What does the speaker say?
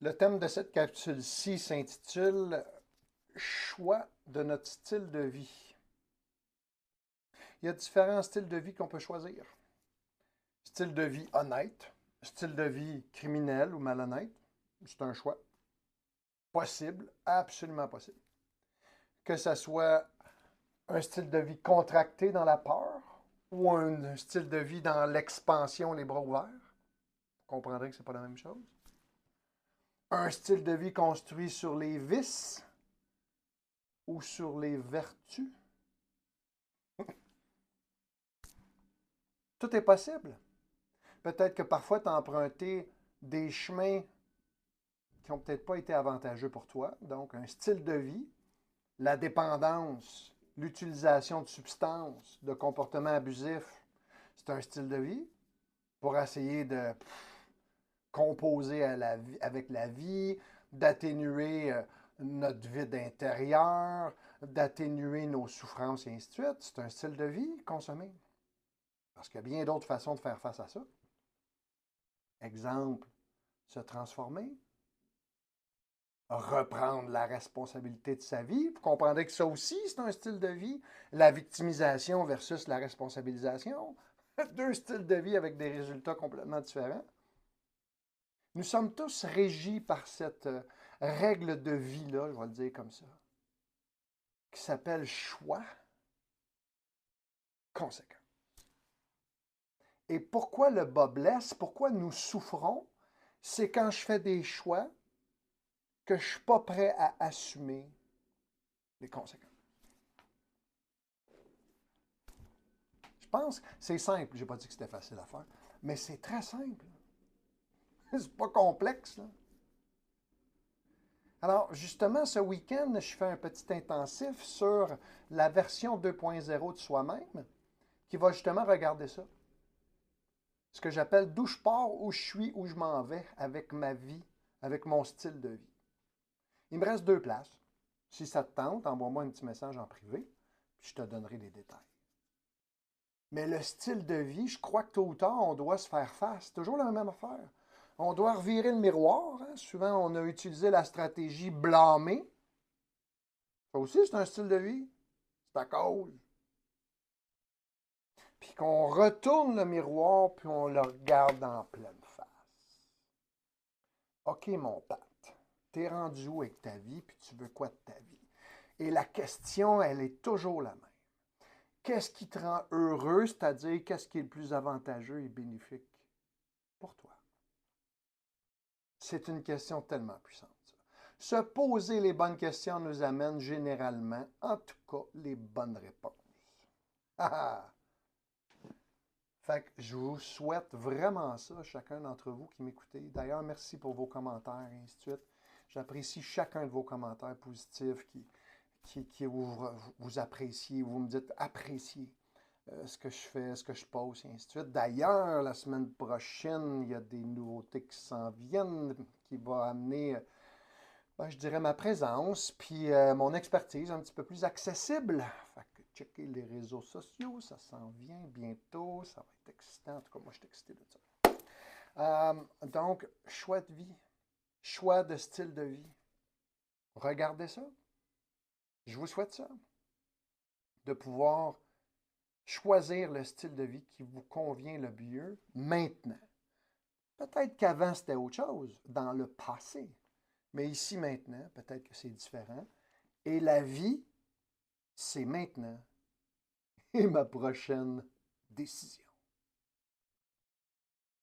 Le thème de cette capsule-ci s'intitule « Choix de notre style de vie ». Il y a différents styles de vie qu'on peut choisir. Style de vie honnête, style de vie criminel ou malhonnête, c'est un choix. Possible, absolument possible. Que ce soit un style de vie contracté dans la peur ou un style de vie dans l'expansion, les bras ouverts, vous comprendrez que ce n'est pas la même chose. Un style de vie construit sur les vices ou sur les vertus. Tout est possible. Peut-être que parfois tu as emprunté des chemins qui n'ont peut-être pas été avantageux pour toi. Donc, un style de vie, la dépendance, l'utilisation de substances, de comportements abusifs, c'est un style de vie pour essayer de composer avec la vie, d'atténuer notre vide intérieur, d'atténuer nos souffrances et ainsi de suite. C'est un style de vie consommé. Parce qu'il y a bien d'autres façons de faire face à ça. Exemple, se transformer, reprendre la responsabilité de sa vie. Vous comprendrez que ça aussi, c'est un style de vie. La victimisation versus la responsabilisation. Deux styles de vie avec des résultats complètement différents. Nous sommes tous régis par cette règle de vie-là, je vais le dire comme ça, qui s'appelle choix conséquent. Et pourquoi le bas blesse, pourquoi nous souffrons, c'est quand je fais des choix que je ne suis pas prêt à assumer les conséquences. Je pense que c'est simple. Je n'ai pas dit que c'était facile à faire, mais c'est très simple. C'est pas complexe, là. Alors, justement, ce week-end, je fais un petit intensif sur la version 2.0 de soi-même qui va justement regarder ça. Ce que j'appelle d'où je pars, où je suis, où je m'en vais avec ma vie, avec mon style de vie. Il me reste 2 places. Si ça te tente, envoie-moi un petit message en privé, puis je te donnerai les détails. Mais le style de vie, je crois que tôt ou tard, on doit se faire face. C'est toujours la même affaire. On doit revirer le miroir. Hein? Souvent, on a utilisé la stratégie blâmer. Ça aussi, c'est un style de vie. C'est à cause. Puis qu'on retourne le miroir, puis on le regarde en pleine face. OK, mon Pat, t'es rendu où avec ta vie, puis tu veux quoi de ta vie? Et la question, elle est toujours la même. Qu'est-ce qui te rend heureux, c'est-à-dire qu'est-ce qui est le plus avantageux et bénéfique pour toi? C'est une question tellement puissante. Ça. Se poser les bonnes questions nous amène généralement, en tout cas, les bonnes réponses. Fait que je vous souhaite vraiment ça, chacun d'entre vous qui m'écoutez. D'ailleurs, merci pour vos commentaires et ainsi de suite. J'apprécie chacun de vos commentaires positifs qui vous appréciez, vous me dites apprécier ce que je fais, ce que je pose, et ainsi de suite. D'ailleurs, la semaine prochaine, il y a des nouveautés qui s'en viennent, qui vont amener, je dirais, ma présence, puis mon expertise un petit peu plus accessible. Fait que checker les réseaux sociaux, ça s'en vient bientôt, ça va être excitant. En tout cas, moi, je suis excité de ça. Donc, choix de vie, choix de style de vie. Regardez ça. Je vous souhaite ça. De pouvoir choisir le style de vie qui vous convient le mieux maintenant. Peut-être qu'avant, c'était autre chose, dans le passé. Mais ici, maintenant, peut-être que c'est différent. Et la vie, c'est maintenant. Et ma prochaine décision.